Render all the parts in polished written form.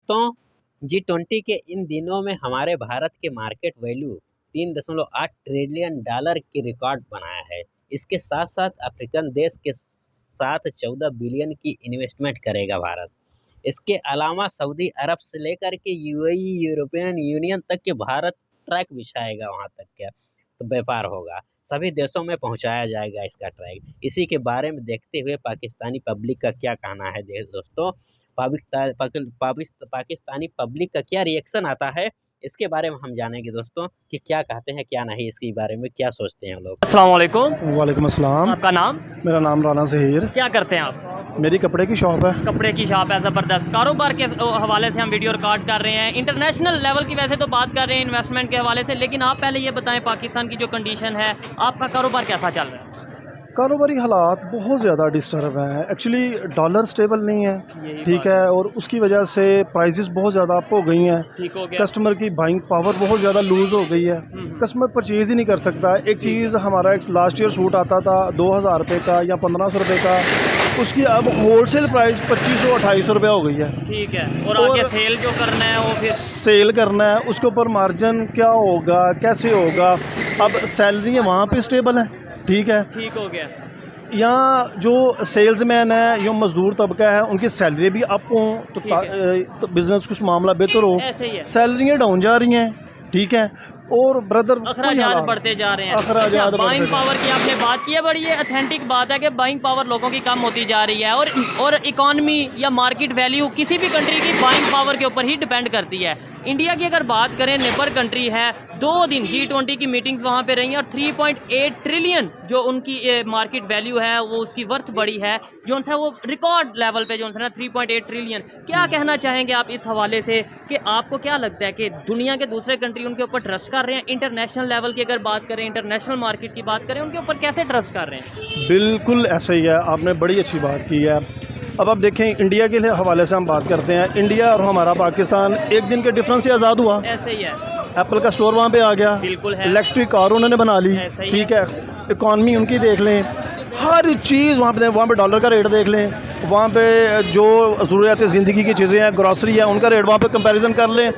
दोस्तों, G20 के इन दिनों में हमारे भारत के मार्केट वैल्यू 3.8 ट्रिलियन डॉलर की रिकॉर्ड बनाया है। इसके साथ साथ अफ्रीकन देश के साथ 14 बिलियन की इन्वेस्टमेंट करेगा भारत। इसके अलावा सऊदी अरब से लेकर के यूएई, यूरोपियन यूनियन तक के भारत ट्रैक बिछाएगा, वहाँ तक का तो व्यापार होगा। सभी देशों में पहुँचाया जाएगा इसका ट्रैक। इसी के बारे में देखते हुए पाकिस्तानी पब्लिक का क्या कहना है दोस्तों, पाकिस्तानी पब्लिक का क्या रिएक्शन आता है, इसके बारे में हम जानेंगे दोस्तों कि क्या कहते हैं क्या नहीं, इसके बारे में क्या सोचते हैं लोग। अस्सलाम वालेकुम। वालेकुम अस्सलाम। आपका नाम? मेरा नाम राना ज़हीर। क्या करते हैं आप? मेरी कपड़े की शॉप है। कपड़े की शॉप है, ज़बरदस्त। कारोबार के हवाले से हम वीडियो रिकॉर्ड कर रहे हैं। इंटरनेशनल लेवल की वैसे तो बात कर रहे हैं इन्वेस्टमेंट के हवाले से, लेकिन आप पहले ये बताएं पाकिस्तान की जो कंडीशन है, आपका कारोबार कैसा चल रहा है? कारोबारी हालात बहुत ज़्यादा डिस्टर्ब हैं। एक्चुअली डॉलर स्टेबल नहीं है, ठीक है, और उसकी वजह से प्राइसेस बहुत ज़्यादा अप हो गई हैं। ठीक हो गया। कस्टमर की बाइंग पावर बहुत ज़्यादा लूज़ हो गई है। कस्टमर परचेज़ ही नहीं कर सकता। एक चीज़, हमारा एक लास्ट ईयर सूट आता था 2000 रुपये का या 1500 रुपये का, उसकी अब होलसेल प्राइस 2500-2800 रुपये हो गई है। ठीक है। और आगे सेल जो करना है वो फिर सेल करना है, उसके ऊपर मार्जिन क्या होगा, कैसे होगा। अब सैलरी वहाँ पे स्टेबल है, ठीक है। ठीक हो गया। यहाँ जो सेल्समैन है, जो मजदूर तबका है, उनकी सैलरी भी अप हो तो बिजनेस कुछ मामला बेहतर हो। ऐसे ही है। सैलरियाँ डाउन जा रही हैं, ठीक है, और ब्रदर अखराजात बढ़ते जा रहे हैं। अच्छा, बाइंग पावर की आपने बात की है, बड़ी ये ऑथेंटिक बात है कि बाइंग पावर लोगों की कम होती जा रही है, और इकॉनमी या मार्केट वैल्यू किसी भी कंट्री की बाइंग पावर के ऊपर ही डिपेंड करती है। इंडिया की अगर बात करें, नेबर कंट्री है, 2 दिन G20 की मीटिंग्स वहाँ पे रही हैं, और 3.8 ट्रिलियन जो उनकी मार्केट वैल्यू है, वो उसकी वर्थ बड़ी है, जो उनसे वो रिकॉर्ड लेवल पे जो उनसे 3.8 ट्रिलियन। क्या कहना चाहेंगे आप इस हवाले से कि आपको क्या लगता है कि दुनिया के दूसरे कंट्री उनके ऊपर ट्रस्ट कर रहे हैं? इंटरनेशनल लेवल की अगर बात करें, इंटरनेशनल मार्केट की बात करें, उनके ऊपर कैसे ट्रस्ट कर रहे हैं? बिल्कुल ऐसा ही है, आपने बड़ी अच्छी बात की है। अब आप देखें, इंडिया के हवाले से हम बात करते हैं। इंडिया और हमारा पाकिस्तान एक दिन के डिफरेंस से आज़ाद हुआ। ऐसे ही है। एप्पल का स्टोर वहाँ पे आ गया, बिल्कुल है। इलेक्ट्रिक कार उन्होंने बना ली, ठीक है। इकॉनमी उनकी देख लें, हर चीज़ वहाँ पे डॉलर का रेट देख लें, वहाँ पे जो ज़रूरत ज़िंदगी की चीज़ें हैं, ग्रॉसरी है, उनका रेट वहाँ पे कंपैरिजन कर लें।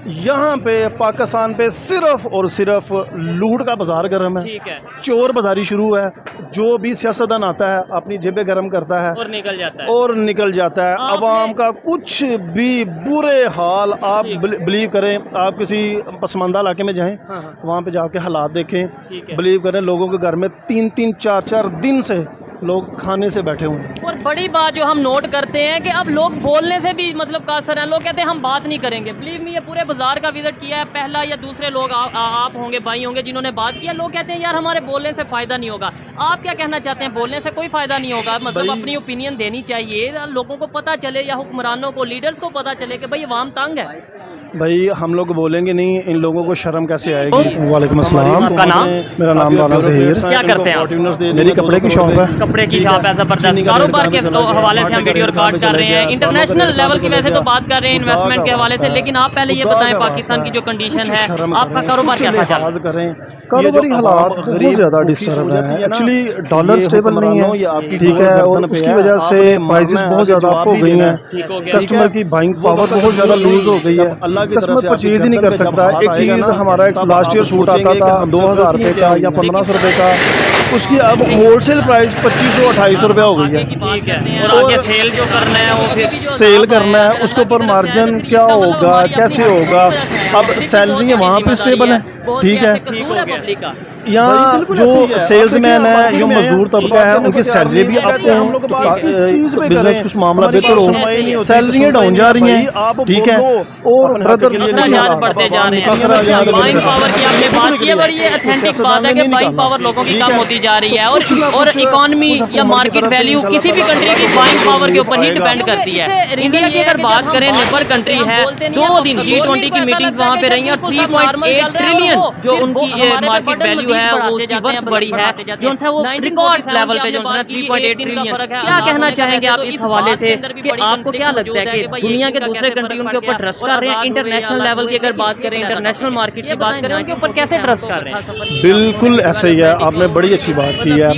यहाँ पे पाकिस्तान पे सिर्फ और सिर्फ लूट का बाजार गर्म है, ठीक है। चोर बाजारी शुरू है। जो भी सियासतदान आता है अपनी जेबें गर्म करता है और निकल जाता है। अवाम का कुछ भी बुरे हाल, आप बिलीव करें, आप किसी पसमानदा इलाके में जाएं, वहाँ पे जाके हालात देखें, बिलीव करें, लोगों के घर में 3-3, 4-4 दिन से लोग खाने से बैठे हुए हैं। और बड़ी बात जो हम नोट करते हैं कि अब लोग बोलने से भी मतलब कासर हैं। लोग कहते हैं हम बात नहीं करेंगे। बिलीव मी, ये पूरे बाजार का विजिट किया है, पहला या दूसरे लोग आप होंगे, भाई होंगे, जिन्होंने बात किया। लोग कहते हैं यार हमारे बोलने से फ़ायदा नहीं होगा। आप क्या कहना चाहते हैं? बोलने से कोई फ़ायदा नहीं होगा, मतलब अपनी ओपिनियन देनी चाहिए, लोगों को पता चले, या हुक्मरानों को, लीडर्स को पता चले कि भाई अवाम तंग है। भाई हम लोग बोलेंगे नहीं, इन लोगों को शर्म कैसे आएगी। वालेकुम अस्सलाम। आपका नाम? मेरा नाम राना ज़हीर। क्या करते हैं आप? मेरी कपड़े की शॉप है। कपड़े की शॉप है, ज़बरदस्त। कारोबार के हवाले से हम वीडियो रिकॉर्ड कर रहे हैं। इंटरनेशनल लेवल की वैसे तो बात कर रहे हैं इन्वेस्टमेंट के हवाले से, लेकिन आप पहले ये बताएं पाकिस्तान की जो कंडीशन है, आपका कारोबार कैसा चल रहा है? कारोबारी हालात बहुत ज़्यादा डिस्टर्ब हैं। एक्चुअली डॉलर स्टेबल नहीं है, ठीक है, और उसकी वजह से प्राइसेस बहुत ज़्यादा अप हो गई हैं। कस्टमर की बाइंग पावर बहुत ज़्यादा लूज़ हो गई है। कस्टमर परचेज़ ही नहीं कर सकता। एक चीज़, हमारा एक लास्ट ईयर सूट आता था 2000 रुपये का या 1500 रुपये का, उसकी अब होलसेल प्राइस 2500-2800 रुपये हो गई है। और आगे सेल जो करना है वो फिर सेल करना है, उसके ऊपर मार्जिन क्या होगा, कैसे होगा। अब सैलरी वहाँ पे स्टेबल है, ठीक है। यहाँ जो सेल्समैन है, जो मजदूर तबका है, उनकी सैलरी भी अप हो तो बिजनेस कुछ मामला बेहतर हो। सैलरियाँ डाउन जा रही हैं, ठीक है, और अखराजात बढ़ते जा रहे हैं। बाइंग पावर की आपने बात की है, बड़ी ये ऑथेंटिक बात है कि बाइंग पावर लोगों की कम होती जा रही है, और इकॉनमी या मार्केट वैल्यू किसी भी कंट्री की बाइंग पावर के ऊपर ही डिपेंड करती है। इंडिया की अगर बात करें, नेबर कंट्री है, 2 दिन G20 की मीटिंग्स वहाँ पे रही हैं, और 3.8 ट्रिलियन जो उनकी मार्केट वैल्यू है वो उसकी वर्थ बड़ी है, जो है वो रिकॉर्ड लेवल पे जो है 3.8 ट्रिलियन। क्या कहना चाहेंगे आप इस हवाले से कि आपको क्या लगता है कि दुनिया के दूसरे कंट्री उनके ऊपर ट्रस्ट कर रहे हैं? इंटरनेशनल लेवल की अगर बात करें, इंटरनेशनल मार्केट की बात करें, उनके ऊपर कैसे ट्रस्ट कर रहे हैं? बिल्कुल ऐसे ही है, आपने बड़ी अच्छी बात की है।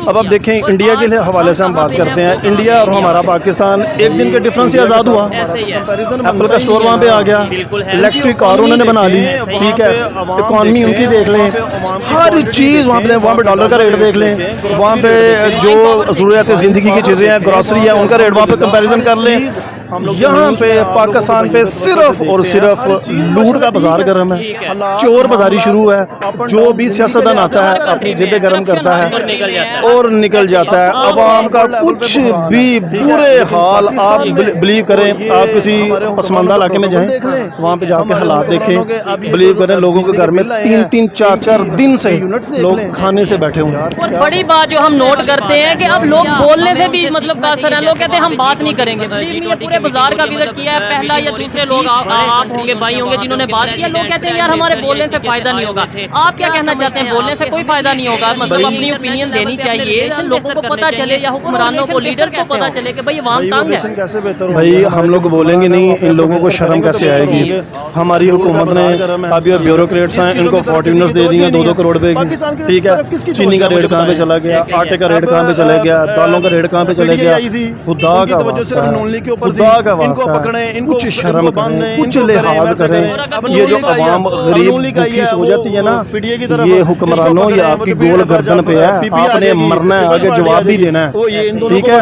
अब आप देखें इंडिया के हवाले से हम बात करते हैं, इंडिया और हमारा पाकिस्तान एक दिन के डिफरेंस से आज़ाद हुआ। एप्पल का स्टोर वहाँ पे आ गया, इलेक्ट्रिक कार उन्होंने बना ली, ठीक है, इकॉनमी उनकी देख लें, हर चीज़ वहाँ पे डॉलर का रेट देख लें, वहाँ पे जो ज़रूरत ज़िंदगी की चीज़ें हैं, ग्रॉसरी है, उनका रेट वहाँ पे कंपैरिजन कर लें। यहाँ पे पाकिस्तान पे सिर्फ और सिर्फ लूट का बाजार गर्म है, चोर बाजारी शुरू है, जो भी सियासतदान आता है अपनी जेबें गर्म करता है और निकल जाता है। अवाम का कुछ भी बुरे हाल, आप बिलीव करें, आप किसी पसमानदा इलाके में जाएं, वहाँ पे जाके हालात देखें, बिलीव करें लोगों के घर में 3-3, 4-4 दिन से लोग खाने से बैठे हुए हैं। और बड़ी बात जो हम नोट करते हैं कि अब लोग बोलने से भी मतलब कासर हैं, लोग कहते हैं हम बात नहीं करेंगे। पूरे बाजार का विजिट किया है, पहला या दूसरे लोग आप होंगे, भाई होंगे जिन्होंने बात किया, लोग कहते हैं यार हमारे बोलने से फायदा नहीं होगा। आप क्या कहना चाहते हैं? बोलने से कोई फायदा नहीं होगा, मतलब अपनी ओपिनियन देनी चाहिए, लोगों को पता चले या हुक्मरानों को, लीडर्स को पता चले कि भाई आवाम तंग है। भाई हम लोग बोलेंगे नहीं, इन लोगों को शर्म कैसे आएगी? हमारी हुकूमत ने अभी ब्यूरोक्रेट्स हैं, इनको फॉर्च्यूनर्स दे दिए 2-2 करोड़ रुपए की, ठीक है, चीनी का रेट कहाँ पे चला गया, आटे का रेट कहाँ पे चला गया, दालों का रेट कहाँ पे चला गया? खुदा का वास्ता, खुदा का इनको पकड़े, इनको कुछ शर्म बांधे, कुछ लिहाज करें। ये जो अवाम गरीब दुखी हो जाती है ना, ये हुक्मरानों या आपकी गोल गर्दन पे है, आपने मरना है, आगे जवाब भी देना है, ठीक है।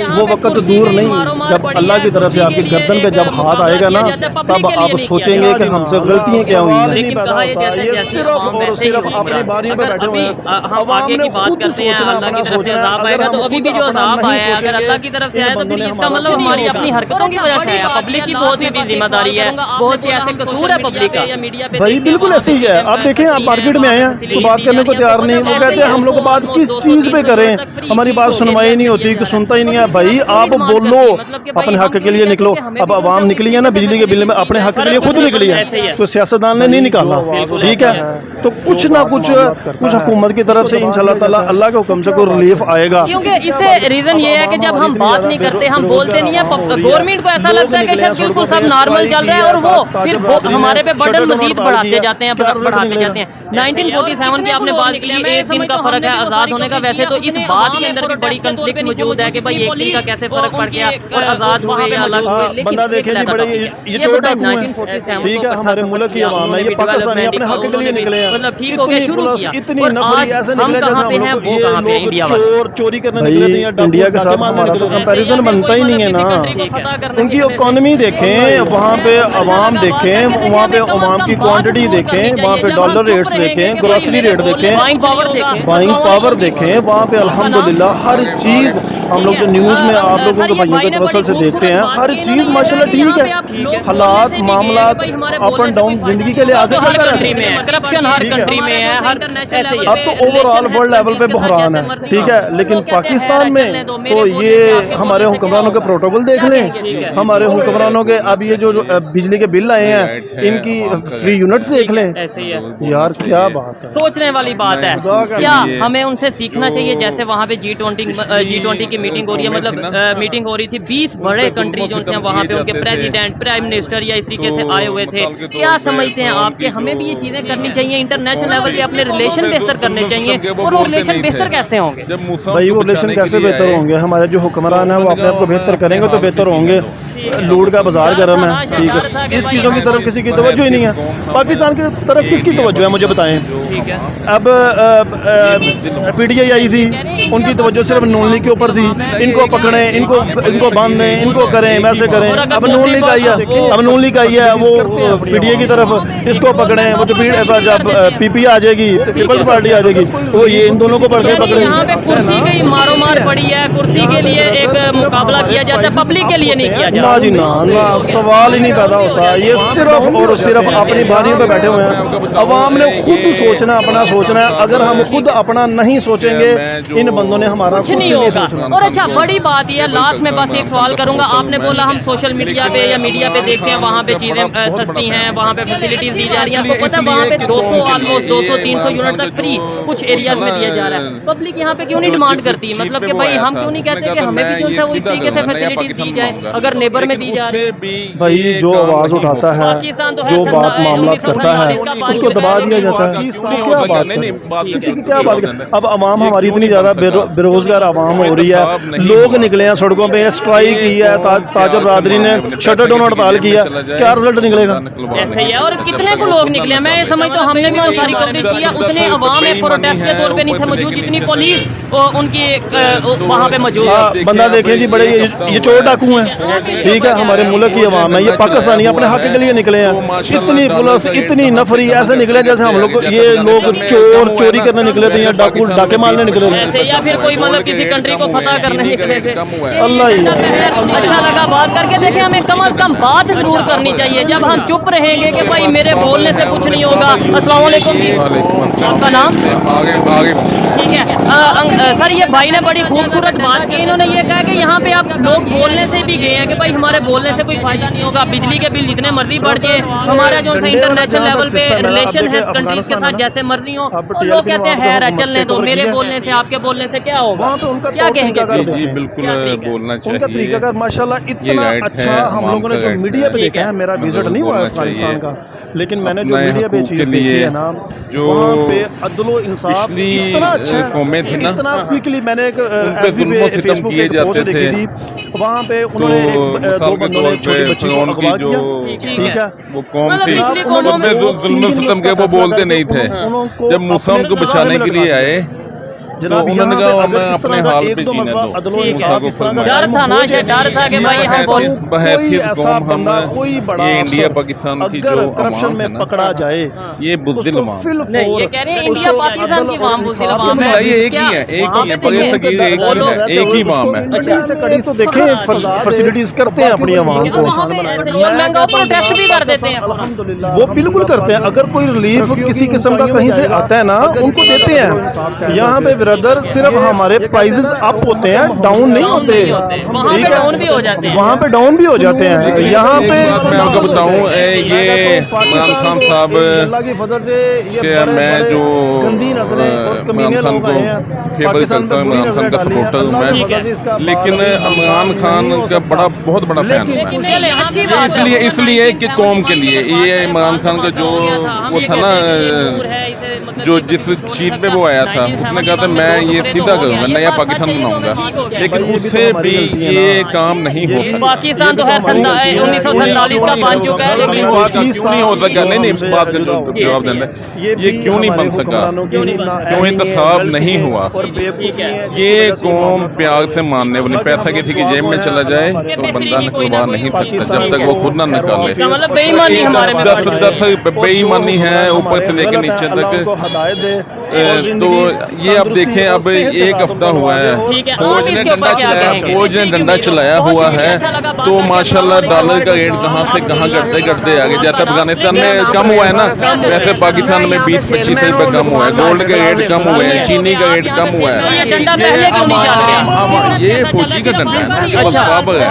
वो वक्त दूर नहीं जब अल्लाह की तरफ से आपकी गर्दन पे जब हाथ आएगा ना, तब आप सोचेंगे कि हमसे गलतियां क्या हुई हैं। ये सिर्फ और सिर्फ अपनी बारियों पे बैठे हुए हैं। हम आगे की बात करते हैं, अल्लाह की तरफ से अज़ाब आएगा, तो अभी भी जो अज़ाब आया है अगर अल्लाह की तरफ से आया तो फिर इसका मतलब हमारी अपनी हरकतों की वजह से है। पब्लिक की बहुत ही जिम्मेदारी है, बहुत ही ऐसे कसूर है पब्लिक का। भाई बिल्कुल ऐसे ही है। आप देखें, आप मार्केट में आए हैं तो बात करने को तैयार नहीं, वो कहते हैं हम लोग बात किस चीज़ पे करें, हमारी बात सुनवाई नहीं होती, कि सुनता ही नहीं है। भाई आप बोलो, अपने हक के लिए निकलो। अब आवाम निकली है ना बिजली के बिल में, अपने हक के लिए खुद निकली है, तो सियासतदान ने नहीं निकाला, ठीक है। तो कुछ ना कुछ हुकूमत की तरफ से इंशाल्लाह ताला अल्लाह के हुक्म से कोई रिलीफ आएगा। क्योंकि इससे रीजन ये है कि जब हम बात नहीं करते, हम बोलते नहीं है, गवर्नमेंट को ऐसा लगता है कि शायद बिल्कुल सब नॉर्मल चल रहा है और वो फिर हमारे पे बर्डन मजीद बढ़ाते जाते हैं, बढ़ाते जाते हैं। 1947 की आपने बात की, एक दिन का फर्क है आज़ाद होने का। वैसे तो इस बात के अंदर भी बड़ी कंफ्लिक्ट मौजूद है कि भाई एक दिन का कैसे फर्क पड़ गया और आज़ाद हुए या अलग हुए। बंदा देखे जी, बड़े ये छोटा है, ठीक है, हमारे मुल्क की आवाम है, ये पाकिस्तानी अपने हक के लिए निकले हैं, मतलब ठीक हो गया, शुरू किया, इतनी नफरी ऐसे निकले जैसे हम लोग ये लोग चोरी करने निकले थे या इंडिया के साथ हमारा तो कंपैरिजन बनता ही नहीं है ना। उनकी इकोनॉमी देखें, वहाँ पे अवाम देखें, वहाँ पे अवाम की क्वांटिटी देखें, वहाँ पे डॉलर रेट्स देखें, ग्रोसरी रेट देखें, बाइंग पावर देखें, वहाँ पे अल्हम्दुलिल्लाह हर चीज़ हम लोग जो न्यूज़ में आप लोगों के भाइयों के तवसल से देखते हैं, हर चीज़ माशाल्लाह ठीक है। हालात मामलात अप एंड डाउन जिंदगी के लिए आगे चल रहे हैं, करप्शन हर कंट्री में है, हर अब तो ओवरऑल वर्ल्ड लेवल पे बहरान है, ठीक है। लेकिन पाकिस्तान में तो ये हमारे हुक्मरानों के प्रोटोकॉल देख लें, हमारे हुक्मरानों के अब ये जो बिजली के बिल आए हैं, इनकी फ्री यूनिट्स देख लें। यार क्या बात है, सोचने वाली बात है। क्या हमें उनसे सीखना चाहिए? जैसे वहाँ पे G20 की मीटिंग हो रही है, मतलब मीटिंग हो रही थी, 20 बड़े कंट्री जो से वहाँ पे उनके प्रेसिडेंट, प्राइम मिनिस्टर या इस तरीके से आए हुए थे। क्या समझते हैं आप कि हमें भी ये चीज़ें करनी चाहिए, इंटरनेशनल लेवल पे अपने रिलेशन बेहतर करने चाहिए? और वो रिलेशन बेहतर कैसे होंगे? भाई वो रिलेशन कैसे बेहतर होंगे? हमारे जो हुक्मरान हैं वो अपने आप को बेहतर करेंगे तो बेहतर होंगे। लूट का बाजार गर्म है, ठीक है, इस चीज़ों की तरफ किसी की तवज्जो ही नहीं है। पाकिस्तान की तरफ किसकी तवज्जो है मुझे बताएं। अब PTI आई थी, उनकी तवज्जो सिर्फ नून लीग के ऊपर थी, इनको पकड़ें, इनको बांधें, इनको करें, वैसे करें। अब नून लीग आई है, अब नून लीग आई है, वो PTI की तरफ इसको पकड़ें, वो तो जब PP आ जाएगी, पीपल्स पार्टी आ जाएगी, वो ये इन दोनों को पकड़े। यहाँ पे कुर्सी की मारो मार पड़ी है, कुर्सी के लिए एक मुकाबला किया जाता है, पब्लिक के लिए नहीं किया जाता। ना जी ना ना, सवाल ही नहीं पैदा होता। ये सिर्फ और सिर्फ अपनी बारियों पे बैठे हुए हैं। अवाम ने खुद सोचना, अपना सोचना है। अगर हम खुद अपना नहीं सोचेंगे, इन बंदों ने हमारा कुछ नहीं होगा। और अच्छा, बड़ी बात यह, लास्ट में बस एक सवाल करूंगा। आपने बोला हम सोशल मीडिया पे या मीडिया पे देखते हैं, वहाँ पे चीज़ें सस्ती हैं, वहाँ पे फैसिलिटीज दी जा रही हैं। आपको पता है वहाँ पे 200 ऑलमोस्ट 200-300 यूनिट तक फ्री कुछ एरियाज में दिया जा रहा है। पब्लिक यहाँ पे क्यों नहीं डिमांड करती? मतलब कि भाई हम क्यों नहीं कहते कि हमें भी जो है वो इस तरीके से फैसिलिटीज दी जाए अगर नेबर में दी जा रही है? भाई जो आवाज उठाता है, जो बात मामला करता है, उसको दबा दिया जाता है। क्या बात है, किसी की क्या बात है? अब आवाम हमारी इतनी ज्यादा बेरोजगार आवाम हो रही है, लोग निकले हैं सड़कों पे, स्ट्राइक की है, ताजर बरादरी ने शटर डाउन हड़ताल किया, क्या रिजल्ट निकलेगा? ऐसे ही है। और कितने को लोग निकले, मैं ये समझता हूँ हमने भी वो सारी कवरेज किया, उतने अवाम एक प्रोटेस्ट के तौर पे नहीं थे मौजूद जितनी पुलिस उनकी वहाँ पे मौजूद है। बंदा देखें जी, बड़े ये चोर डाकू हैं, ठीक है, हमारे मुल्क की अवाम है, ये पाकिस्तानी अपने हक के लिए निकले हैं। इतनी पुलिस, इतनी नफरी, ऐसे निकले जैसे हम लोग ये लोग चोरी करने निकले थे या डाके मारने निकले थे, या फिर कोई मतलब किसी कंट्री को फतह करने निकले थे। अल्लाह ही। अच्छा लगा बात करके। देखिए, हमें कम से कम बात जरूर करनी चाहिए। जब हम चुप रहेंगे कि भाई मेरे बोलने से कुछ नहीं होगा। अस्सलाम वालेकुम जी, आपका नाम? ठीक है सर, ये भाई ने बड़ी खूबसूरत बात की। इन्होंने ये कहा कि यहाँ पे आप लोग बोलने से भी गए हैं कि भाई हमारे बोलने से कोई फायदा नहीं होगा, बिजली के बिल जितने मर्जी बढ़ जाए, हमारा जो है इंटरनेशनल लेवल पे रिलेशन है कंट्रीज के साथ जैसे मर्जी हो, और लोग कहते हैं है चलने दो, मेरे बोलने से आपके बोलने से क्या होगा? क्या कहेंगे? बिल्कुल बोलना चाहिए। उनका तरीकाकार माशाल्लाह इतना अच्छा हम लोगों ने जो मीडिया पे देखा है, मेरा विजिट नहीं हुआ अफगानिस्तान का, लेकिन मैंने जो मीडिया पे चीज देखी है ना, वहाँ पे अदलो इंसाफ इतना अच्छा है, इतना क्विकली। मैंने एक फेसबुक पे पोस्ट देखी थी, वहाँ पे उन्होंने दो बंदों ने छोटी बच्ची को अगवा किया, ठीक है, वो कौम थी, जुल्म सितम के वो बोलते नहीं थे। जब मूसा उनको बचाने के लिए आए, जनाब उन्होंने कहा मैं अपने हाल पे जीने दो। डर था ना, डर था कि भाई हम बहैसियत कौम हम, कोई बड़ा ये इंडिया पाकिस्तान की जो करप्शन में पकड़ा जाए, ये बुज़दिल अवाम, ये कह रहे हैं इंडिया पाकिस्तान की अवाम बुज़दिल अवाम है। ये एक ही है, एक ही है, बड़े सगीर एक ही है, एक ही अवाम है। कड़ी से कड़ी तो देखें, फैसिलिटीज करते हैं अपनी अवाम को, महंगा प्रोटेस्ट भी कर देते हैं, वो बिल्कुल करते हैं। अगर कोई रिलीफ किसी किस्म का कहीं से आता है ना, उनको देते हैं। यहाँ पे ब्रदर सिर्फ हमारे प्राइसेस अप होते हैं, डाउन नहीं होते, ठीक है, वहाँ पे डाउन भी हो जाते हैं। यहाँ पे मैं आपको बताऊँ, ये इमरान खान साहब के मैं जो इमरान खान को फेवर करता हूँ, इमरान खान का सपोर्टर हूँ मैं, लेकिन इमरान खान का बहुत बड़ा फैन हूँ। इसलिए कि कौम के लिए ये इमरान खान का जो वो था ना, जो जिस सीट पे वो आया था, उसने कहा था मैं ये सीधा करूंगा, नया पाकिस्तान बनाऊंगा, लेकिन उससे भी ये काम नहीं हो सकता। पाकिस्तान तो है 1947 का बन चुका है, लेकिन क्यों नहीं हो सका? नहीं बात का जवाब देना, ये क्यों नहीं बन सका, क्यों इंतखाब नहीं हुआ? ये कौम प्यार से मानने वाली, पैसा किसी की जेब में चला जाए तो बंदा निकलवा नहीं सकता जब तक वो खुद ना निकाले। मतलब बेईमानी हमारे में 10 बेईमानी है ऊपर से लेकर नीचे तक। तो ये अब देखें, अब एक हफ्ता हुआ है, फौज ने डंडा चलाया हुआ है, तो माशाल्लाह डॉलर का रेट कहाँ से कहाँ घटते आगे जाता है। अफगानिस्तान में कम हुआ है ना, वैसे पाकिस्तान में 20-25 रुपये कम हुआ है, गोल्ड का रेट कम हुआ है, चीनी का रेट कम हुआ है। ये फौजी का डंडा है, इनके पास पावर है,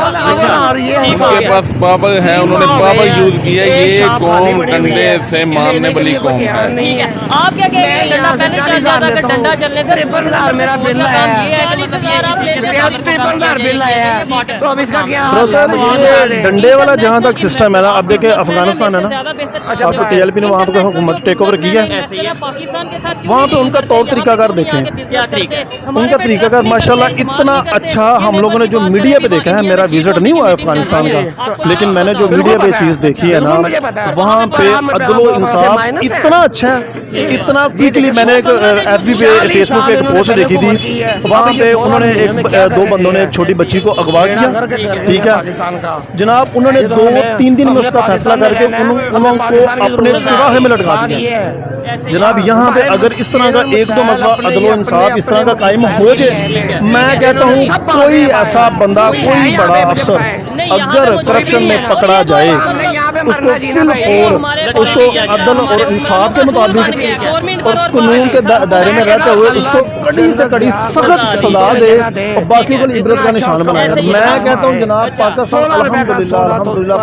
इनके पास पावर है, उन्होंने पावर यूज किया। ये कौम डंडे से मारने वाली कौम है। आप क्या कह रहे हैं? डंडा चलने से मेरा बिल आया तो अब इसका क्या? डंडे वाला जहाँ तक सिस्टम है ना, अब देखे अफगानिस्तान है ना, आपको TLP ने वहाँ पर हुकूमत टेक ओवर किया है, वहाँ पे उनका तौर तरीकाकार देखें, उनका तरीकाकार माशाल्लाह इतना अच्छा। हम लोगों ने जो मीडिया पे देखा है, मेरा विजिट नहीं हुआ अफगानिस्तान का, लेकिन मैंने जो मीडिया पे चीज़ देखी है ना, वहाँ पे अदलो इंसाफ इतना अच्छा है, इतना क्विकली। मैंने एक FB पे, फेसबुक पे एक पोस्ट देखी थी, वहाँ पे उन्होंने दो बंदों ने एक छोटी बच्ची को अगवा किया, ठीक है जनाब, उन्होंने 2-3 दिन में उसका फैसला करके उन को अपने चौराहे में लटका दिया। जनाब यहाँ पे अगर इस तरह का 1-2 मरतबा अदलो इंसाफ इस तरह का कायम हो जाए, मैं कहता हूँ कोई ऐसा बंदा, कोई बड़ा अफसर अगर करप्शन में पकड़ा जाए उसको फिल और उसको अदल और इंसाफ के मुताबिक और कानून के दायरे में रहते हुए उसको कड़ी से कड़ी सख्त सजा दे और बाकी को इबरत का निशान बनाए। मैं कहता हूँ जनाब पाकिस्तान अल्हम्दुलिल्लाह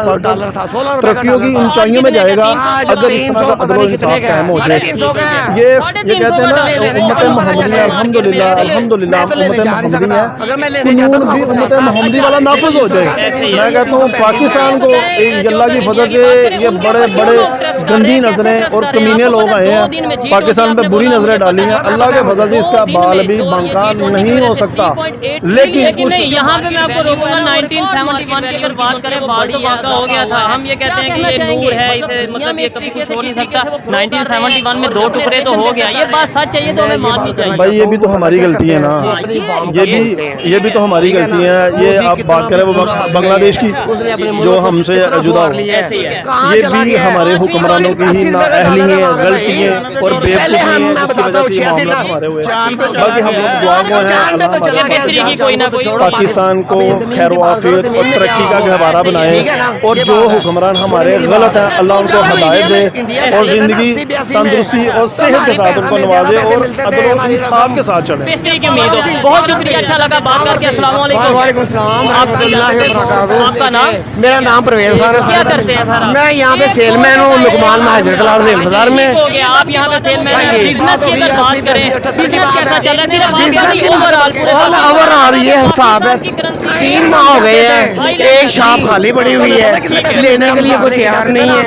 तरक्कियों की ऊंचाइयों में जाएगा अगर इस तरह का अदल और इंसाफ कायम हो जाए। ये कहते हैं ना उम्मत मोहम्मदी अल्हम्दुलिल्लाह अल्हम्दुलिल्लाह उम्मत मोहम्मदी है, कानून भी उम्मत मोहम्मदी वाला नाफिज हो जाए। मैं कहता हूँ पाकिस्तान को अल्लाह की फजल से ये बड़े बड़े गंदी नजरें और कमीने लोग आए हैं, पाकिस्तान पे बुरी नजरें डाली हैं। अल्लाह के फजल से इसका बाल भी बंका नहीं हो सकता, लेकिन यहाँ पे मैं आपको रोकूंगा। 1971 की अगर बात करें, बाल तो बांका हो गया था। हम ये कहते हैं कि ये नूर है, इसे मतलब ये कभी कुछ हो नहीं सकता। 1971 में 2 टुकड़े तो हो गया, ये बात सच है, ये तो हमें माननी चाहिए। भाई ये भी तो हमारी गलती है ना, ये भी तो हमारी गलती है। ये आप बात करें वो बांग्लादेश की जो हमसे जुदा हो, ये भी हमारे हुक्मरानों की ही नाअहली है, गलती है और बेवकूफ़ी है जिसकी वजह से मामला हमारे हुए। बाकी हम लोग दुआ को हैं पाकिस्तान को खैर आफियत और तरक्की का गहवारा बनाए और जो हुक्मरान हमारे गलत हैं अल्लाह उनको हिदायत दे और ज़िंदगी तंदुरुस्ती और सेहत के साथ उनको नवाजे और अदल और इंसाफ के साथ चले। बहुत शुक्रिया, अच्छा लगा बात करके। अस्सलाम वालेकुम। आपका नाम? मेरा नाम परवेज खान है। क्या करते हैं सर? मैं यहाँ पे सेलमैन हूँ लुकमान महाजर क्लास रेल बाजार में। आप यहाँ पे सेलमैन हैं, बिजनेस की अगर बात करें, बिजनेस कैसा चल रहा है? ओवरऑल ये हिसाब है 3 माह हो गए हैं, एक शॉप खाली पड़ी हुई है, लेने के लिए कोई तैयार नहीं है।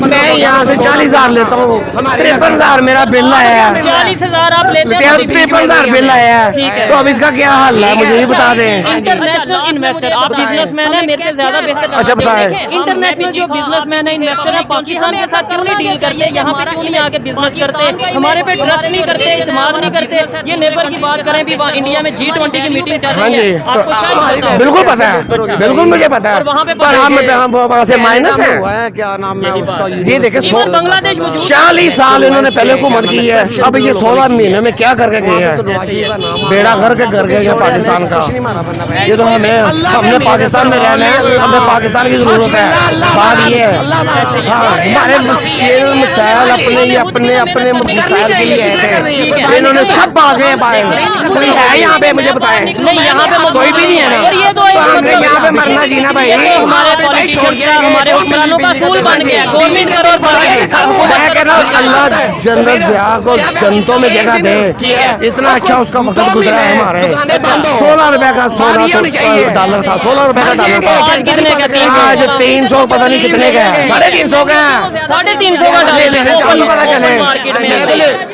मैं यहाँ से 40,000 लेता हूँ, 53,000 मेरा बिल आया है। 40,000 आप लेते हैं, 53,000 बिल आया है, तो अब इसका क्या हल है मुझे ये बता दें। इंटरनेशनल इन्वेस्टर, आप बिजनेसमैन हैं, मेरे से ज्यादा बेहतर। अच्छा बताएं। इंटरनेशनल जो बिजनेसमैन है, इन्वेस्टर है, पाकिस्तान के साथ क्यों नहीं डील करते? यहाँ पे क्यों नहीं आके बिजनेस करते? हमारे पे ट्रस्ट नहीं करते, इत्मीनान नहीं करते। ये नेबर की बात करें भी, इंडिया में G20 की मीटिंग चल रही है, आपको शायद पता हो। बिल्कुल पता है, बिल्कुल मुझे पता है, पर हम वहाँ से माइनस है। क्या नाम है उसका? ये देखे बांग्लादेश 40 साल इन्होंने पहले हुकूमत की है, अब ये 16 महीने में क्या करके गए हैं? बेड़ा घर के घर गए पाकिस्तान का। ये तो हमने पाकिस्तान में रहना है, हमें पाकिस्तान की जरूरत है। बात ये है हमारे मसाइल अपने मसाइल के लिए थे, इन्होंने सब आगे पाए। कोई है यहाँ पे मुझे बताएं? नहीं, यहाँ पे कोई भी नहीं है ना। ये तो हमने यहाँ पे मरना जीना भाई। हमारे पॉलिटिशियंस का, हमारे हुक्मरानों का सूल बन गया, गवर्नमेंट करो। मैं कह रहा हूँ अल्लाह जनरल ज़िया को जनतों में जगह दे, इतना अच्छा उसका वक्त गुजरा है हमारे। 16 रुपए का $16 था, 16 रुपए का डॉलर था। आज कितने का? आज 300 पता नहीं कितने का है, 350 का है, 350 का लेने पता चले।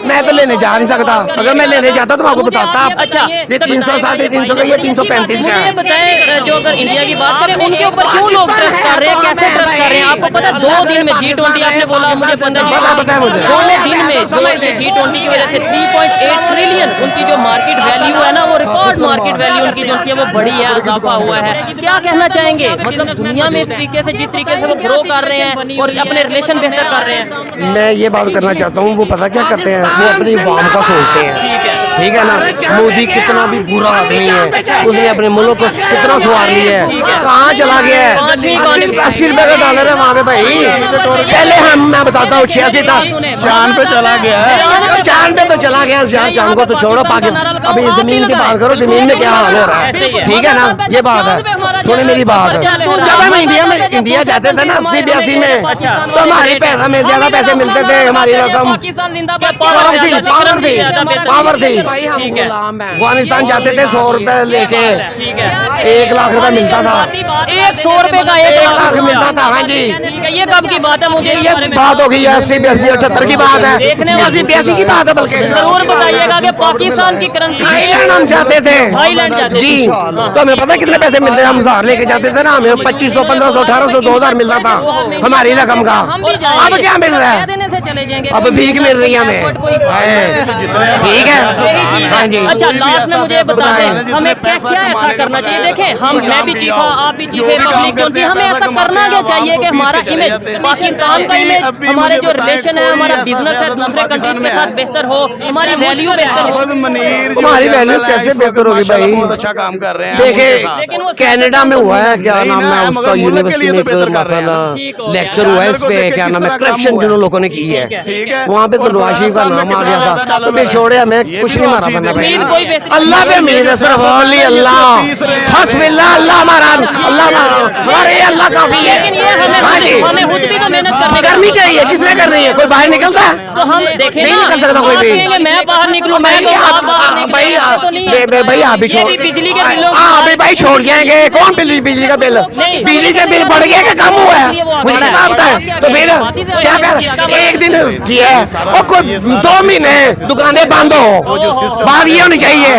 मैं तो लेने जा नहीं सकता, अगर मैं लेने जाता तो मैं आपको बताता। अच्छा, ये 300 350 का, ये 335 का है। बताएं, जो अगर इंडिया की बात करें उनके ऊपर क्यों लोग ट्रस्ट कर रहे हैं, कैसे ट्रस्ट कर रहे हैं? आपको पता 2 दिन में G20 आपने बोला, मुझे पता है मुझे 2 दिन में G20 की वजह से 3.8 ट्रिलियन उनकी जो मार्केट वैल्यू है ना, वो रिकॉर्ड मार्केट वैल्यू उनकी जो है वो बड़ी है, इजाफा हुआ है। क्या कहना चाहेंगे? मतलब दुनिया में इस तरीके से, जिस तरीके से वो ग्रो कर रहे हैं और अपने रिलेशन बेहतर कर रहे हैं। मैं ये बात करना चाहता हूँ, वो पता क्या करते हैं, वो अपनी वाम का सोचते हैं, ठीक है ना। मोदी कितना भी बुरा आदमी है, उसने अपने मुल्क को कितना सवार लिया है, कहाँ चला गया है? 80 रुपए का डॉलर है वहाँ पे भाई। पहले मैं बताता हूँ 86 था, चांद पे चला गया है, चांद पे तो चला गया यार, चांद को तो छोड़ो, पाकिस्तान अभी जमीन की बात करो, जमीन में क्या हाल हो रहा है, ठीक है ना। ये बात है, सुने मेरी बात। जब हम इंडिया जाते थे ना 80-82 में, तो हमारे पैसा में ज्यादा पैसे मिलते थे, हमारी रकम पावर थी। अफगानिस्तान जाते थे 100 रुपए लेके, 1 लाख रुपए मिलता था। 100 रुपए का 1 लाख मिलता था। हाँ जी, ये कब की बात है? मुझे ये बात हो गई 80-82-78 की बात है, 80-82 की बात है। बल्कि जरूर बताइएगा कि पाकिस्तान की करेंसी थाईलैंड हम जाते थे, थाईलैंड जाते जी, तो हमें पता कितने पैसे मिलते हैं? हम 1000 लेके जाते थे ना, हमें 2500 1500 1800 2000 मिलता था हमारी रकम का। अब क्या मिल रहा है? देने से चले जाएंगे, अब भीख मिल रही है हमें, ठीक है। हाँ जी, अच्छा, लास्ट में मुझे बताएं हमें क्या ऐसा करना चाहिए? देखें हम, मैं भी चीखा, आप भी चीखे, पब्लिक बोलती है, हमें ऐसा करना क्या चाहिए कि हमारा इमेज, पाकिस्तान का इमेज, हमारे जो रिलेशन है, हमारा बिजनेस है दूसरे कंट्रीज के साथ बेहतर हो, हमारी वैल्यू बेहतर हो। हमारी वैल्यू कैसे बेहतर होगी भाई? बहुत अच्छा काम कर रहे हैं। देखे कनाडा में हुआ है, क्या नाम है उसका, यूनिवर्सिटी में मसाला लेक्चर हुआ है इस पे, क्या नाम है, करप्शन जिन लोगों ने की है, वहाँ पे तो नवाज शरीफ का नाम आ गया था, तो फिर छोड़े, हमें कुछ नहीं मारा बंदा भाई। अल्लाह पे उम्मीद है, सिर्फ ओनली अल्लाह, हस्बिल्लाह, अल्लाह हमारा, अल्लाह हमारे, अल्लाह काफी है। हाँ जी, हमें खुद भी तो मेहनत करनी चाहिए। किसने करनी है? कोई बाहर निकलता है? तो हम देखें नहीं निकल सकता कोई भी। मैं बाहर निकलूं, मैं भाई आप भी छोड़, बिजली के बिलों अभी भाई छोड़ जाएंगे। कौन बिजली का बिल? बिजली का बिल बढ़ गया कि कम हुआ है? मुझे क्या पता है? तो फिर क्या कर, एक दिन किया है और कोई 2 महीने दुकानें बंद हो, बात ये होनी चाहिए।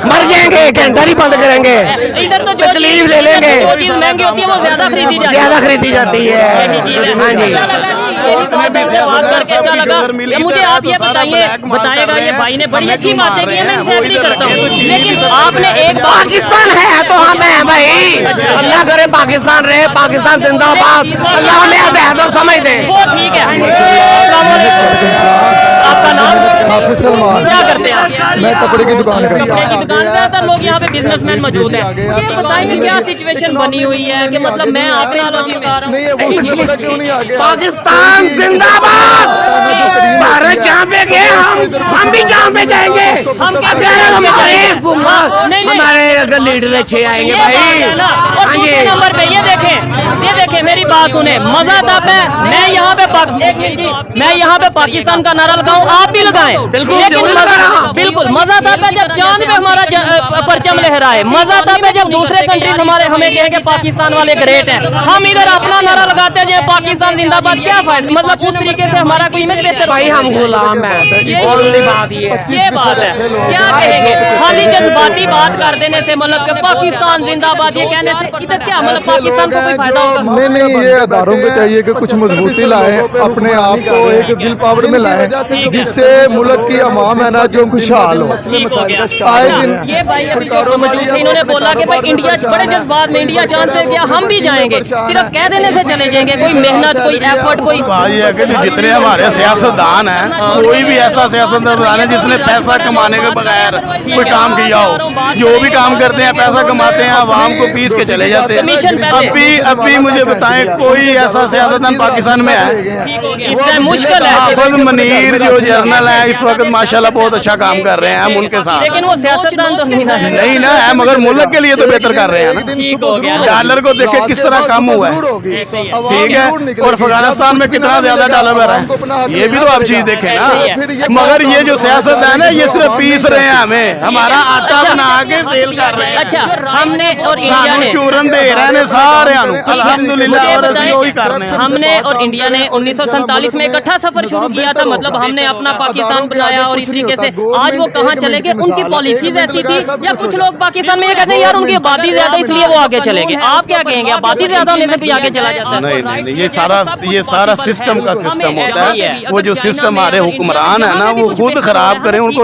मर जाएंगे, घंटा नहीं बंद करेंगे, तकलीफ ले लेंगे, महंगी होती है वो ज्यादा खरीदी जाती है। हाँ जी, मुझे आप ये बताइएगा, ये भाई ने बड़ी अच्छी बातें की है, मैं इनसे एग्री करता हूँ, लेकिन आपने एक पाकिस्तान है तो हम हैं भाई। अल्लाह करे पाकिस्तान रहे, पाकिस्तान जिंदाबाद। अल्लाह हमें अवैध और समझ दे। वो ठीक है। आपका नाम? हाफिज सलमान। क्या करते हैं आप? मैं कपड़े की दुकान कपड़े की दुकान पे आता, लोग यहाँ पे बिजनेसमैन मौजूद है। ये बताइए क्या सिचुएशन बनी हुई है कि मतलब मैं आपके आलोची में पाकिस्तान जिंदाबाद। भारत जहाँ पे गए हम भी जहाँ पे जाएंगे। हम हमारे अगर लीडर अच्छे आएंगे भाई। और दूसरे नंबर पे ये देखें मेरी बात सुने, मजा तब है मैं यहाँ पे पाकिस्तान का नारा लगाऊं, आप भी लगाएं, बिल्कुल मजा तब है जब चांद पे हमारा परचम लहराए। मजा तब है जब दूसरे कंट्रीज हमें कहेंगे पाकिस्तान वाले ग्रेट हैं, हम इधर अपना नारा लगाते हैं पाकिस्तान जिंदाबाद। क्या फायदा, मतलब उस तरीके से हमारा कोई इमेज बेहतर भाई, हम गुलाम है। ये बात है, क्या कहेंगे? खाली जज्बाती बात कर देने से मतलब कि पाकिस्तान जिंदाबाद ये कहने से इधर क्या मतलब पाकिस्तान को कोई फायदा होगा? नहीं, ये अदारों पे चाहिए कि कुछ मजबूती लाए, अपने आप को एक विल पावर में लाए, जिससे मुल्क की अवाम है ना जो खुशहाल हो। आए दिन ये भाई अभी जो मौजूद थे इन्होंने बोला कि भाई इंडिया बड़े जज्बात में, इंडिया चांद पे गया, हम भी जाएंगे, सिर्फ कह देने से चले जाएंगे, कोई मेहनत, कोई एफर्ट, कोई भाई है कि जितने हमारे सियासतदान हैं, कोई भी ऐसा सियासतदान है जिसने पैसा कमाने के बगैर कोई काम किया हो, जो भी काम करते हैं पैसा कमाते हैं, आवाम को पीस के चले जाते हैं। अभी मुझे बताएं कोई ऐसा सियासतदान पाकिस्तान में है? मुश्किल है। हाफिज मनीर जो जर्नल है इस वक्त माशाल्लाह बहुत अच्छा काम कर रहे हैं, हम उनके साथ, लेकिन वो सियासतदान तो नहीं ना है, मगर मुल्क के लिए तो बेहतर कर रहे हैं ना। ठीक हो गया। डॉलर को देखे किस तरह कम हुआ है, ठीक है, और अफगानिस्तान में कितना ज्यादा डॉलर बढ़ा है, ये भी तो आप चीज देखें ना। मगर ये जो सियासत है ना, ये सिर्फ पीस रहे हैं हमें, हमारा आटा बना के सेल कर रहे हैं। अच्छा, हमने और इंडिया ने चूरन दे रहे हैं सारे अल्हम्दुलिल्लाह, और वही कर रहे हैं। हमने और इंडिया ने 1947 में इकट्ठा सफर शुरू किया था, मतलब हमने अपना पाकिस्तान बनाया, और इस तरीके से आज वो कहाँ चले गए? उनकी पॉलिसीज ऐसी थी, या कुछ लोग पाकिस्तान में ये कहते हैं यार उनकी आबादी ज्यादा इसलिए वो आगे चले गए। आप क्या कहेंगे, आबादी ज्यादा होने से कोई आगे चला जाता है? नहीं, ये सारा सिस्टम का सिस्टम होता है। वो जो सिस्टम हमारे हुक्मरान है ना, वो खुद खराब करें, उनको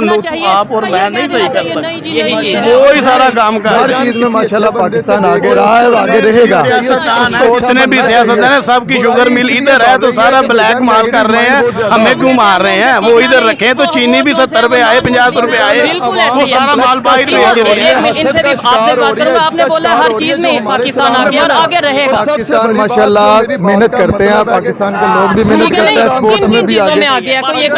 आप और मैं नहीं सही कर सकते, वो ही सारा काम कर। हर चीज में माशाल्लाह पाकिस्तान आगे रहा है और आगे रहेगा। जितने भी सियासत है ना, सबकी शुगर मिल इधर है, तो सारा ब्लैक माल कर रहे हैं, हमें क्यों मार रहे हैं? वो इधर रखे तो चीनी भी 70 रुपए आए, 50 रुपए आए, वो सारा माल बाहर भेज दे। आपने बोला हर चीज में पाकिस्तान आगे और आगे रहेगा। पाकिस्तान माशाल्लाह मेहनत करते हैं, पाकिस्तान के लोग भी मेहनत करते हैं, स्पोर्ट्स में भी आगे,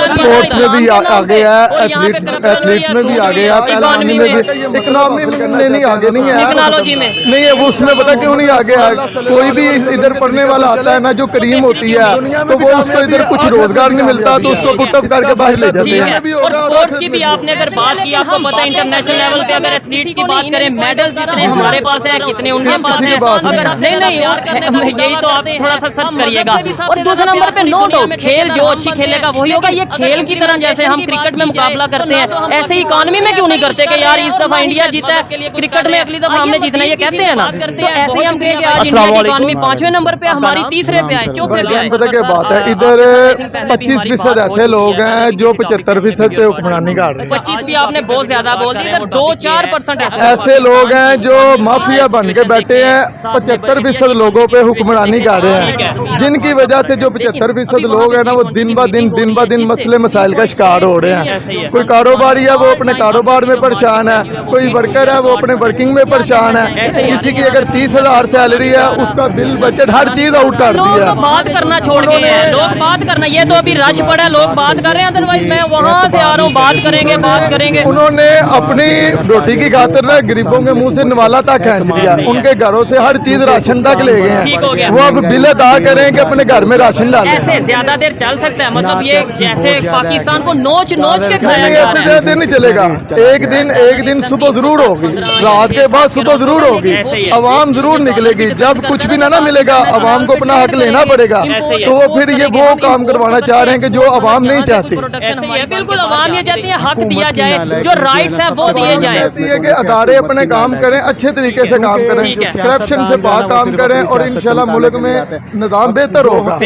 स्पोर्ट्स में भी आगे है, एथलीट्स में भी आगे है, इकोनॉमी में भी, इकोनॉमी में नहीं आगे नहीं है, टेक्नोलॉजी में नहीं है, वो उसमें पता क्यों नहीं आगे है? कोई भी इधर पढ़ने वाला आता है ना जो करीम होती है, तो वो उसको इधर कुछ रोजगार नहीं मिलता, तो उसको पुटअप करके बाहर ले जाते हैं। और स्पोर्ट्स की भी आपने अगर बात की, आपको पता है इंटरनेशनल लेवल पे अगर एथलीट्स की बात करें, मेडल जितने हमारे पास है, कितने उनके पास है, अगर नहीं यही तो आप थोड़ा सा सर्च करिएगा। और दूसरे नंबर पे नो डाउट खेल जो अच्छी खेलेगा वही होगा। ये खेल की तरह जैसे हम क्रिकेट में मुकाबला करते हैं, ऐसे ही इकोनॉमी में क्यों नहीं करते कि यार इस दफा इंडिया जीता है, क्रिकेट में अगली दफा हमने जीतना, ये कहते हैं ना, तो ऐसे ही हम कहेंगे आज इंडिया की इकोनॉमी 5वें नंबर पे, हमारी 3रे पे आए, 4थे पे आए। पता क्या बात है, इधर 25% ऐसे लोग हैं जो 75% पे हुक्मरानी कर रहे हैं। 25 भी आपने बहुत ज्यादा बोल दी, अगर 2-4% ऐसे लोग हैं जो माफिया बन के बैठे हैं, 75% लोगों पे हुक्मरानी कर रहे हैं, जिनकी वजह से जो 75% लोग हैं ना वो दिन ब दिन मसले मसाइल का शिकार हो रहे हैं। कोई कारोबारी है वो अपने कारोबार में परेशान है, कोई वर्कर है वो अपने वर्किंग में परेशान है, किसी की अगर 30,000 सैलरी है उसका बिल बजट हर चीज आउट कर दी है। बात करना छोड़ गए हैं लोग, बात करना, ये तो अभी रश पड़ा है, लोग बात कर रहे हैं, अदरवाइज मैं वहाँ से आ रहा हूँ, बात करेंगे। उन्होंने अपनी रोटी की खातिर ना गरीबों के मुंह से नवाला तक खींच लिया, उनके घरों से हर चीज राशन तक ले गए हैं। वो अब बिल अदा करें कि अपने घर में राशन डालें। ऐसे ज्यादा देर चल सकता है, मतलब ये जैसे पाकिस्तान को नोच के खाया जा ऐसे ज्यादा देर नहीं चलेगा। एक दिन सुबह जरूर होगी, रात के बाद सुबह जरूर होगी, अवाम जरूर निकलेगी। जब कुछ भी ना मिलेगा अवाम को अपना हक लेना पड़ेगा, तो वो फिर ये वो काम करवाना चाह रहे हैं कि जो अवाम नहीं चाहती। बिल्कुल अवाम ये चाहती है हक दिया जाए, जो राइट्स है वो दिए जाए। ऐसी है कि अदारे अपने काम करें, अच्छे तरीके से काम करें, करप्शन से बाहर काम करें और इंशाल्लाह मुल्क में निज़ाम बेहतर होगा।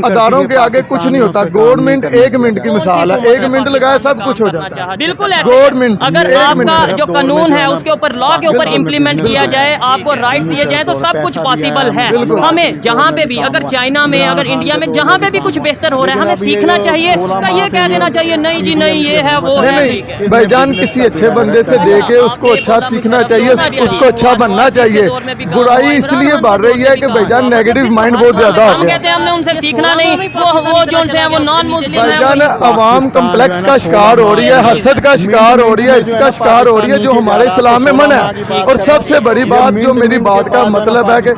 अदारों के आगे कुछ नहीं होता। गवर्नमेंट 1 मिनट की मिसाल है, 1 मिनट लगाए सब कुछ हो जाता है। बिल्कुल गवर्नमेंट अगर आपका जो कानून है उसके ऊपर, लॉ के ऊपर इम्प्लीमेंट किया जाए, आपको राइट दिए जाए, तो सब कुछ पॉसिबल है। हमें जहाँ पे भी, अगर चाइना में, अगर इंडिया में, जहाँ पे भी कुछ बेहतर हो रहा है, हमें सीखना चाहिए, ये कह देना चाहिए नहीं जी नहीं ये है वो है। नहीं भाईजान, किसी अच्छे बंदे से देखे उसको अच्छा सीखना चाहिए, उसको अच्छा बनना चाहिए। बुराई इसलिए बढ़ रही है कि भाईजान नेगेटिव माइंड बहुत ज्यादा हो गया। कहते हैं हमने उनसे सीखना नहीं, वो जो उनसे है वो नॉन मुस्लिम है। भाईजान अवाम कम्प्लेक्स का शिकार हो रही है, हसद का शिकार हो रही है, इसका शिकार हो रही है जो हमारे इस्लाम में मना है। और सबसे बड़ी बात, जो मेरी बात का मतलब है कि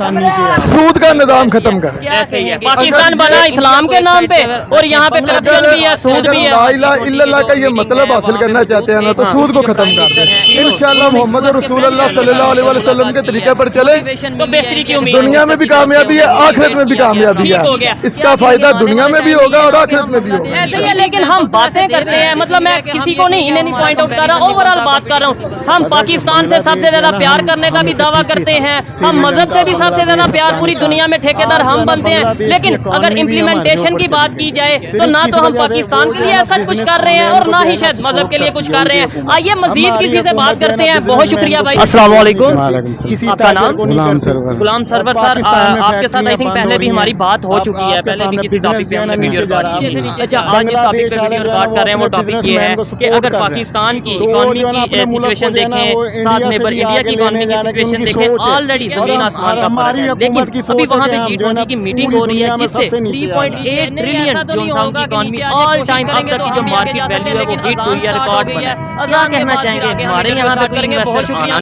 सूद का निजाम खत्म कर। पाकिस्तान बना इस्लाम के नाम पे और यहाँ पे करप्शन भी है, सूद भी है। ला इलाहा इल्लल्लाह का ये मतलब हासिल करना चाहते हैं ना, तो सूद को खत्म कर दें। इंशाल्लाह मोहम्मद रसूलुल्लाह सल्लल्लाहु अलैहि वसल्लम के तरीके पर चले तो बेहतरी की उम्मीद। दुनिया में भी कामयाबी है, आखिरत में भी कामयाबी है। इसका फायदा दुनिया में भी होगा और आखिरत में भी होगा। ऐसे ही है, लेकिन हम बातें करते हैं, मतलब मैं किसी को नहीं, इन्हें नहीं पॉइंट आउट कर रहा, ओवरऑल बात कर रहा हूँ। हम पाकिस्तान से सबसे ज्यादा प्यार करने का भी दावा करते हैं, हम मजहब से भी सबसे ज्यादा प्यार, पूरी दुनिया में ठेकेदार हम बनते हैं, लेकिन अगर इम्प्लीमेंटेशन की बात की जाए तो ना तो हम पाकिस्तान के लिए ऐसा कुछ कर रहे हैं और ना ही शायद मजहब के लिए कुछ कर रहे हैं। आइए मजीद किसी से बात करते हैं। बहुत शुक्रिया भाई। अस्सलाम वालेकुम। आपका नाम? गुलाम सरवर सर, आपके साथ आई थिंक पहले भी हमारी बात हो चुकी है, पहले भी किसी टॉपिक पे हमने वीडियो रिकॉर्ड की है। अच्छा, आज जिस टॉपिक पे वीडियो रिकॉर्ड कर रहे हैं वो टॉपिक ये है कि अगर पाकिस्तान की इकोनॉमी की सिचुएशन देखें, साथ में पर इंडिया की इकोनॉमी की सिचुएशन देखें, ऑलरेडी जमीन आसमान का फर्क है। लेकिन अभी वहाँ पे G20 की मीटिंग हो रही है जिससे 3.8 ट्रिलियन जो की इकोनॉमी ऑल टाइम अब तक की जो मार्केट वैल्यू है वो हिट हुई है, रिकॉर्ड बना है। क्या कहना चाहेंगे हमारे यहाँ पे कोई इन्वेस्टर